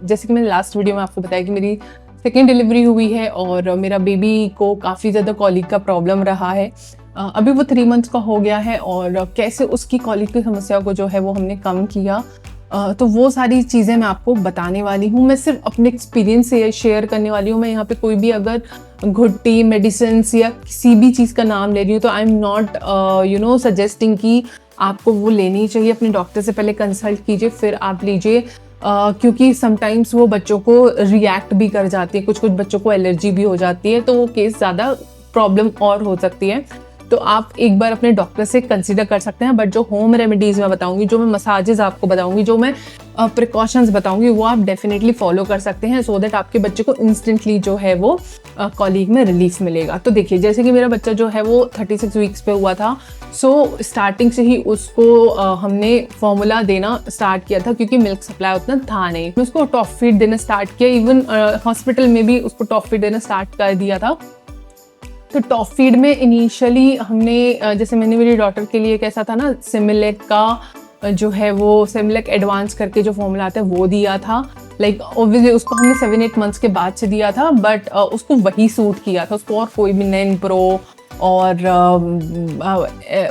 जैसे कि मैंने लास्ट वीडियो में आपको बताया कि मेरी सेकेंड डिलीवरी हुई है और मेरा बेबी को काफ़ी ज़्यादा कॉलिक का प्रॉब्लम रहा है। अभी वो 3 मंथ्स का हो गया है और कैसे उसकी कॉलिक की समस्या को जो है वो हमने कम किया, तो वो सारी चीज़ें मैं आपको बताने वाली हूँ। मैं सिर्फ अपने एक्सपीरियंस से शेयर करने वाली हूँ। मैं यहाँ पे कोई भी अगर घुट्टी मेडिसिन या किसी भी चीज़ का नाम ले रही हूँ तो आई एम नॉट सजेस्टिंग कि आपको वो लेनी चाहिए। अपने डॉक्टर से पहले कंसल्ट कीजिए फिर आप लीजिए, क्योंकि समटाइम्स वो बच्चों को रिएक्ट भी कर जाती है, कुछ बच्चों को एलर्जी भी हो जाती है, तो वो केस ज़्यादा प्रॉब्लम और हो सकती है। तो आप एक बार अपने डॉक्टर से कंसीडर कर सकते हैं। बट जो होम रेमेडीज़ मैं बताऊंगी, जो मैं मसाजेस आपको बताऊंगी, जो मैं प्रिकॉशंस बताऊंगी, वो आप डेफिनेटली फॉलो कर सकते हैं सो दैट आपके बच्चे को इंस्टेंटली जो है वो कॉलिक में रिलीफ मिलेगा। तो देखिए, जैसे कि मेरा बच्चा जो है वो 36 वीक्स पे हुआ था, सो स्टार्टिंग से ही उसको हमने फॉर्मूला देना स्टार्ट किया था, क्योंकि मिल्क सप्लाई उतना था नहीं। उसको टॉप फीड देना स्टार्ट किया, इवन हॉस्पिटल में भी उसको टॉप फीड देना स्टार्ट कर दिया था। तो टॉप फीड में इनिशियली हमने जैसे मैंने मेरी डॉटर के लिए कैसा था ना, सिमिलेक का जो है वो सिमिलेक एडवांस करके जो फॉर्मूला आता है वो दिया था। लाइक ऑब्वियसली उसको हमने 7-8 मंथ्स के बाद से दिया था, बट उसको वही सूट किया था। उसको और कोई भी नैन प्रो और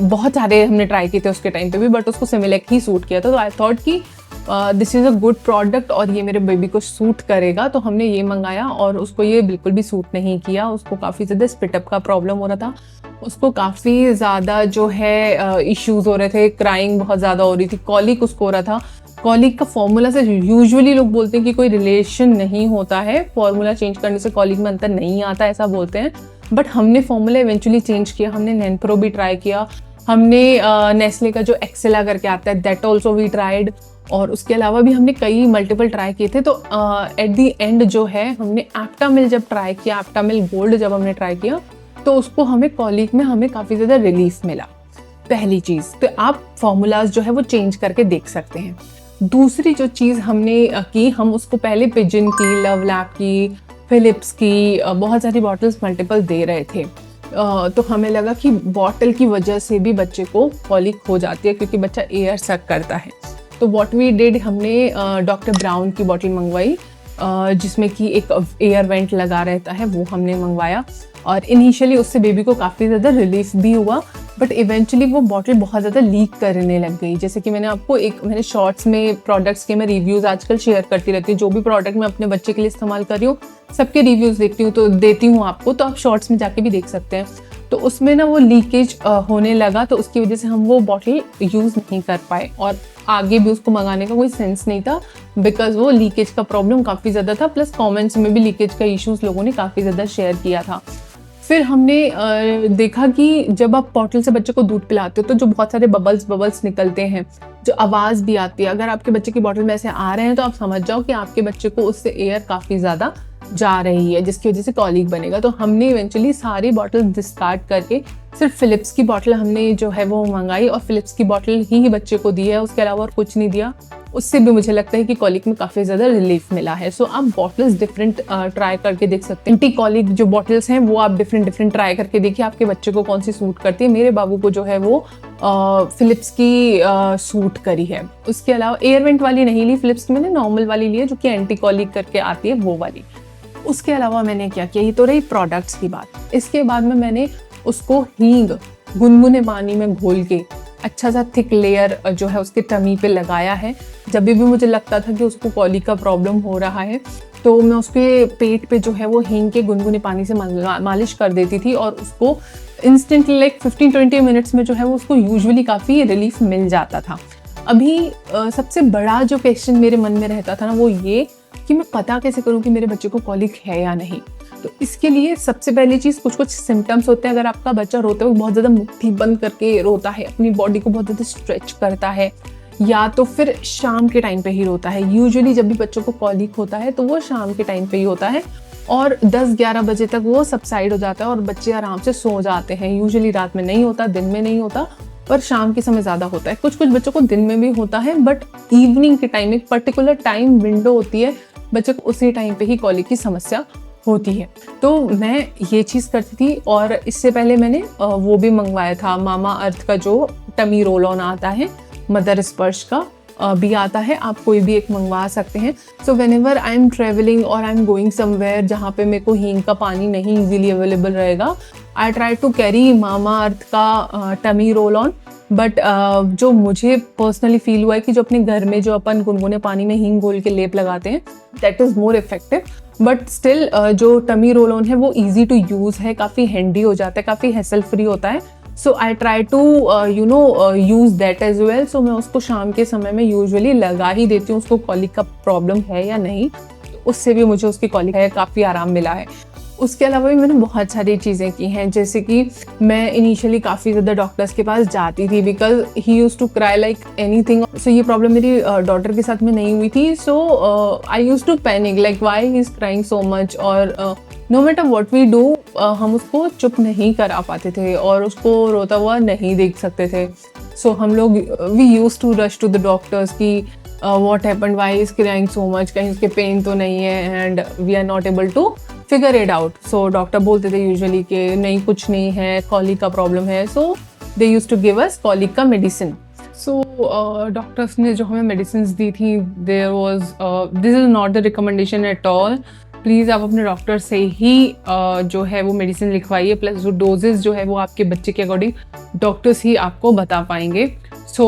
बहुत सारे हमने ट्राई किए थे उसके टाइम पे भी, बट उसको सिमिलेक ही सूट किया था। तो आई थॉट कि this is a good product और ये मेरे बेबी को सूट करेगा, तो हमने ये मंगाया और उसको ये बिल्कुल भी सूट नहीं किया। उसको काफ़ी ज़्यादा स्पिटअप का प्रॉब्लम हो रहा था, उसको काफ़ी ज़्यादा जो है इश्यूज़ हो रहे थे, क्राइंग बहुत ज़्यादा हो रही थी, कॉलिक उसको हो रहा था। कॉलिक का फॉर्मूला से यूजुअली लोग बोलते हैं कि कोई रिलेशन नहीं होता है, फॉर्मूला चेंज करने से कॉलिक में अंतर नहीं आता, ऐसा बोलते हैं। बट हमने फॉर्मूला इवेंचुअली चेंज किया। हमने नैनप्रो भी ट्राई किया, हमने नेस्ले का जो एक्सेला करके आता है दैट ऑल्सो वी ट्राइड, और उसके अलावा भी हमने कई मल्टीपल ट्राई किए थे। तो एट दी एंड जो है हमने एप्टामिल जब ट्राई किया, एप्टामिल गोल्ड जब हमने ट्राई किया, तो उसको हमें कॉलिक में हमें काफ़ी ज़्यादा रिलीफ मिला। पहली चीज़ तो आप फॉर्मूलाज जो है वो चेंज करके देख सकते हैं। दूसरी जो चीज़ हमने की, हम उसको पहले पिजन की, लव लैब की, फिलिप्स की बहुत सारी बॉटल्स मल्टीपल दे रहे थे। तो हमें लगा कि बॉटल की वजह से भी बच्चे को कॉलिक हो जाती है, क्योंकि बच्चा एयर सक करता है। तो व्हाट वी डिड, हमने डॉक्टर ब्राउन की बॉटल मंगवाई, जिसमें कि एक एयर वेंट लगा रहता है, वो हमने मंगवाया। और इनिशियली उससे बेबी को काफ़ी ज़्यादा रिलीफ भी हुआ, बट इवेंचुअली वो बॉटल बहुत ज़्यादा लीक करने लग गई। जैसे कि मैंने आपको मैंने शॉर्ट्स में प्रोडक्ट्स के मैं रिव्यूज़ आजकल शेयर करती रहती हूँ। जो भी प्रोडक्ट मैं अपने बच्चे के लिए इस्तेमाल कर रही हूँ, सबके रिव्यूज़ देखती हूँ, तो देती हूँ आपको, तो आप शॉर्ट्स में जाके भी देख सकते हैं। तो उसमें ना वो लीकेज होने लगा, तो उसकी वजह से हम वो बॉटल यूज़ नहीं कर पाए और आगे भी उसको मंगाने का कोई सेंस नहीं था, बिकॉज वो लीकेज का प्रॉब्लम काफ़ी ज़्यादा था। प्लस कमेंट्स में भी लीकेज का इश्यूज़ लोगों ने काफ़ी ज़्यादा शेयर किया था। फिर हमने देखा कि जब आप बॉटल से बच्चे को दूध पिलाते हो तो जो बहुत सारे बबल्स निकलते हैं, जो आवाज़ भी आती है, अगर आपके बच्चे की बॉटल में ऐसे आ रहे हैं तो आप समझ जाओ कि आपके बच्चे को उससे एयर काफ़ी ज़्यादा जा रही है, जिसकी वजह से कॉलिक बनेगा। तो हमने इवेंचुअली सारी बॉटल डिस्कार्ड करके सिर्फ फिलिप्स की बॉटल हमने जो है वो मंगाई और फिलिप्स की बॉटल ही बच्चे को दी है, उसके अलावा और कुछ नहीं दिया। उससे भी मुझे लगता है कि कॉलिक में काफ़ी ज़्यादा रिलीफ मिला है। सो आप बॉटल्स डिफरेंट ट्राई करके देख सकते हैं। एंटी कॉलिक जो बॉटल्स हैं वो आप डिफरेंट ट्राई करके देखिए आपके बच्चे को कौन सी सूट करती है। मेरे बाबू को जो है वो फिलिप्स की सूट करी है। उसके अलावा एयरवेंट वाली नहीं ली, फिलिप्स की मैंने नॉर्मल वाली ली है, जो कि एंटी कॉलिक करके आती है, वो वाली। उसके अलावा मैंने क्या किया, ये तो रही प्रोडक्ट्स की बात। इसके बाद में मैंने उसको हींग गुनगुने पानी में घोल के अच्छा सा थिक लेयर जो है उसके टमी पे लगाया है। जब भी मुझे लगता था कि उसको कॉलिक का प्रॉब्लम हो रहा है, तो मैं उसके पेट पे जो है वो हींग के गुनगुने पानी से मालिश कर देती थी और उसको इंस्टेंटली लाइक 15-20 मिनट्स में जो है वो उसको यूजुअली काफ़ी रिलीफ मिल जाता था। अभी सबसे बड़ा जो क्वेश्चन मेरे मन में रहता था ना, वो ये कि मैं पता कैसे करूँ कि मेरे बच्चे को कॉलिक है या नहीं। तो इसके लिए सबसे पहली चीज़, कुछ सिम्टम्स होते हैं। अगर आपका बच्चा रोते हुए बहुत ज़्यादा मुट्ठी बंद करके रोता है, अपनी बॉडी को बहुत ज़्यादा स्ट्रेच करता है, या तो फिर शाम के टाइम पे ही रोता है। यूजुअली जब भी बच्चों को कॉलिक होता है तो वो शाम के टाइम पे ही होता है और 10-11 बजे तक वो सबसाइड हो जाता है और बच्चे आराम से सो जाते हैं। यूजुअली रात में नहीं होता, दिन में नहीं होता, पर शाम के समय ज़्यादा होता है। कुछ बच्चों को दिन में भी होता है, बट इवनिंग के टाइम एक पर्टिकुलर टाइम विंडो होती है, बच्चे को उसी टाइम पे ही कॉलिक की समस्या होती है। तो मैं ये चीज़ करती थी और इससे पहले मैंने वो भी मंगवाया था, मामा अर्थ का जो टमी रोल ऑन आता है मदर स्पर्श का, भी आता है, आप कोई भी एक मंगवा सकते हैं। So whenever I am travelling और आई एम गोइंग समवेयर जहाँ पे मेरे को हींग का पानी नहीं इजीली अवेलेबल रहेगा, आई ट्राई टू कैरी मामा अर्थ का टमी रोल ऑन। बट जो मुझे पर्सनली फील हुआ है कि जो अपने घर में जो अपन गुनगुने पानी में हींग घोल के लेप लगाते हैं, that is more effective. But still जो टमी रोल ऑन है वो ईजी टू यूज़ है, काफ़ी हैंडी हो जाता है, काफ़ी हैसल फ्री होता है। So I try to use that as well. So मैं उसको शाम के समय में यूजुअली लगा ही देती हूँ, उसको कॉलिक का प्रॉब्लम है या नहीं, उससे भी मुझे उसकी कॉलिक है काफ़ी आराम मिला है। उसके अलावा भी मैंने बहुत सारी चीज़ें की हैं, जैसे कि मैं इनिशियली काफ़ी ज़्यादा डॉक्टर्स के पास जाती थी because he use to cry like anything. So ये प्रॉब्लम मेरी डॉटर के साथ में नहीं हुई थी। So I use to panic like why he is crying so much, और no matter what we do हम उसको चुप नहीं करा पाते थे और उसको रोता हुआ नहीं देख सकते थे। सो हम लोग we use to rush to the doctors की what happened, why is crying so much, कहीं उसके पेन तो नहीं है, and we are not able to figure it out. So doctor बोलते थे यूजुअली कि नहीं कुछ नहीं है, कॉलिक का प्रॉब्लम है। So they use to give us colic का मेडिसिन। सो डॉक्टर्स ने जो हमें मेडिसिन दी थी, there was this is not the recommendation at all. Please आप अपने डॉक्टर से ही जो है वो मेडिसिन लिखवाइए, प्लस जो डोजेज़ जो है वो आपके बच्चे के अकॉर्डिंग डॉक्टर्स ही आपको बता पाएंगे। So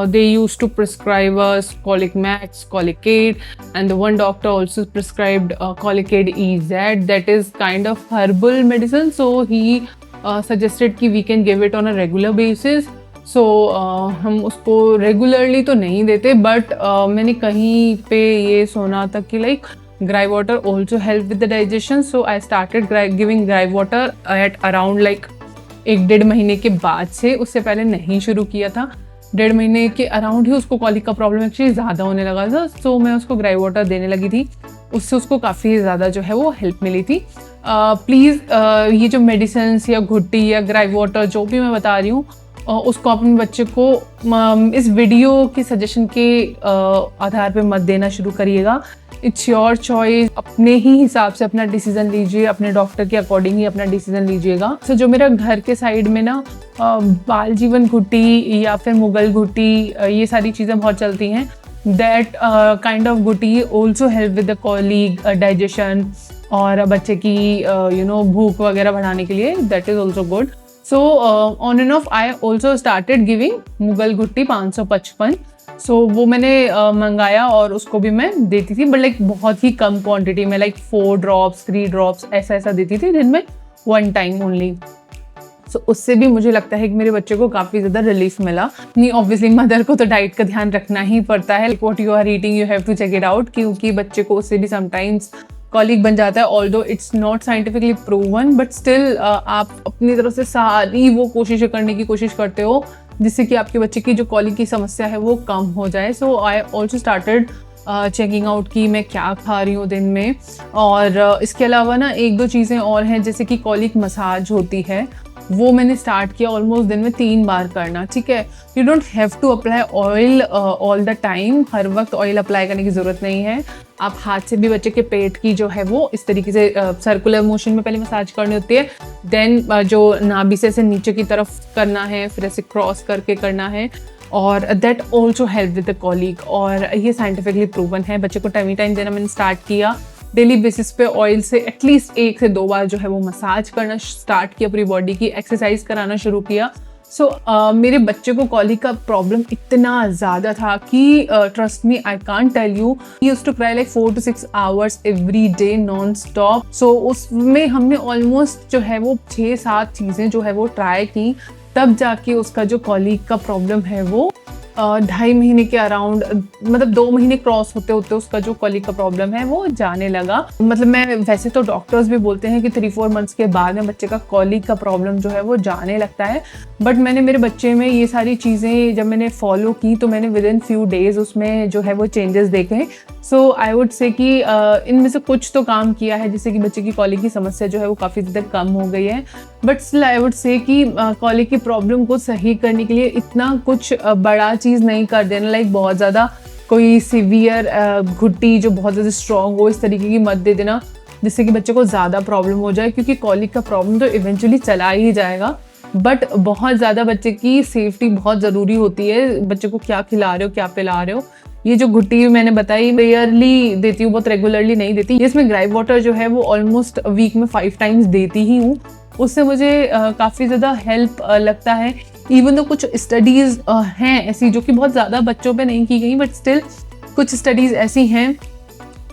they used to prescribe us Colic Max, Colicade, and the one doctor also prescribed Colicade EZ. That is kind of herbal medicine. So he suggested कि we can give it on a regular basis. So हम उसको regularly तो नहीं देते, but मैंने कहीं पे ये सुना था कि like Gry water also help with the digestion. So I started giving Gry water at around like 1-1.5 महीने के बाद से, उससे पहले नहीं शुरू किया था। 1.5 महीने के अराउंड ही उसको कॉलिक का प्रॉब्लम एक्चुअली ज़्यादा होने लगा था। सो मैं उसको ग्राई वाटर देने लगी थी, उससे उसको काफ़ी ज़्यादा जो है वो हेल्प मिली थी। प्लीज़ ये जो मेडिसिन या घुट्टी या ग्राई वाटर जो भी मैं बता रही हूँ, उसको अपने बच्चे को इस वीडियो की सजेशन के आधार पे मत देना शुरू करिएगा। इट्स योर चॉइस, अपने ही हिसाब से अपना डिसीज़न लीजिए, अपने डॉक्टर के अकॉर्डिंग ही अपना डिसीज़न लीजिएगा। सो जो मेरा घर के साइड में ना बाल जीवन घुट्टी या फिर मुगल घुट्टी, ये सारी चीज़ें बहुत चलती हैं। दैट काइंड ऑफ घुट्टी also help with the colic digestion और बच्चे की भूख वगैरह बढ़ाने के लिए, that is also good. So on and off I also started giving Mughal Ghutti 555। सो वो मैंने मंगाया और उसको भी मैं देती थी, बट लाइक बहुत ही कम क्वांटिटी में, लाइक 4 ड्रॉप्स 3 ड्रॉप्स ऐसा देती थी दिन में, 1 टाइम ओनली। सो उससे भी मुझे लगता है कि मेरे बच्चे को काफ़ी ज़्यादा रिलीफ मिला। नहीं, ऑब्वियसली मदर को तो डाइट का ध्यान रखना ही पड़ता है, like what you are eating you have to check it out, क्योंकि बच्चे को उससे भी समटाइम्स कॉलिक बन जाता है। Although it's not scientifically proven, but still आप अपनी तरफ से सारी वो कोशिशें करने की कोशिश करते हो जिससे कि आपके बच्चे की जो कॉलिक की समस्या है वो कम हो जाए। So I also started checking out कि मैं क्या खा रही हूँ दिन में। और इसके अलावा ना 1-2 चीज़ें और हैं, जैसे कि कॉलिक मसाज होती है, वो मैंने स्टार्ट किया ऑलमोस्ट दिन में 3 बार करना। ठीक है, you don't have to apply oil all the time, हर वक्त ऑयल अप्लाई करने की ज़रूरत नहीं है। आप हाथ से भी बच्चे के पेट की जो है वो इस तरीके से सर्कुलर मोशन में पहले मसाज करनी होती है, देन जो नाभि से नीचे की तरफ करना है, फिर ऐसे क्रॉस करके करना है, और that also help with the colic. और ये साइंटिफिकली प्रूवन है। बच्चे को टाइम देना मैंने स्टार्ट किया, डेली बेसिस पे ऑयल से एटलीस्ट 1 से 2 बार जो है वो मसाज करना स्टार्ट किया, पूरी बॉडी की एक्सरसाइज कराना शुरू किया। सो मेरे बच्चे को कॉलिक का प्रॉब्लम इतना ज़्यादा था कि trust me, I can't tell you, he used to cry like 4 to 6 hours every day non stop. So उसमें हमने ऑलमोस्ट जो है वो 6-7 चीज़ें जो है वो ट्राई की, तब जाके उसका जो कॉलिक का प्रॉब्लम है वो 2.5 महीने के अराउंड, मतलब 2 महीने क्रॉस होते होते उसका जो कॉलिक का प्रॉब्लम है वो जाने लगा। मतलब मैं वैसे तो डॉक्टर्स भी बोलते हैं कि 3-4 मंथ्स के बाद में बच्चे का कॉलिक का प्रॉब्लम जो है वो जाने लगता है, बट मैंने मेरे बच्चे में ये सारी चीज़ें जब मैंने फॉलो की तो मैंने विद इन फ्यू डेज उसमें जो है वो चेंजेस देखे। सो आई वुड से कि इनमें से कुछ तो काम किया है, जिससे कि बच्चे की कॉलिक की समस्या जो है वो काफ़ी ज़्यादा कम हो गई है। But still I would say कि कॉलिक की प्रॉब्लम को सही करने के लिए इतना कुछ बड़ा चीज़ नहीं कर देना, लाइक बहुत ज़्यादा कोई सीवियर घुट्टी जो बहुत ज़्यादा स्ट्रॉन्ग हो इस तरीके की मत दे देना, जिससे कि बच्चे को ज़्यादा प्रॉब्लम हो जाए, क्योंकि कॉलिक का प्रॉब्लम तो इवेंचुअली चला ही जाएगा। बट बहुत ज़्यादा बच्चे की सेफ्टी बहुत ज़रूरी होती है। बच्चे को क्या खिला रहे हो, क्या पिला रहे हो। ये जो घुट्टी मैंने बताई रेयरली देती हूँ, बहुत रेगुलरली नहीं देती। इसमें ग्राइप वाटर जो है वो ऑलमोस्ट वीक में 5 टाइम्स देती ही हूँ। उससे मुझे काफ़ी ज़्यादा हेल्प लगता है। इवन तो कुछ स्टडीज़ हैं ऐसी जो कि बहुत ज़्यादा बच्चों पे नहीं की गई, बट स्टिल कुछ स्टडीज़ ऐसी हैं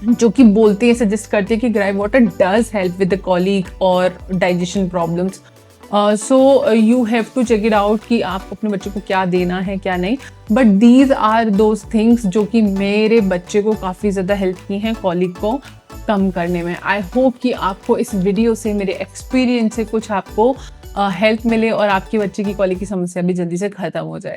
जो कि बोलती है, सजेस्ट करती है कि gripe water does help with the colic और digestion problems. So you have to check it out कि आप अपने बच्चे को क्या देना है क्या नहीं। But these are those things जो कि मेरे बच्चे को काफ़ी ज़्यादा हेल्प की हैं कॉलिक को कम करने में। आई होप कि आपको इस वीडियो से, मेरे एक्सपीरियंस से कुछ आपको हेल्प मिले और आपके बच्चे की कॉलिक की समस्या भी जल्दी से ख़त्म हो जाए।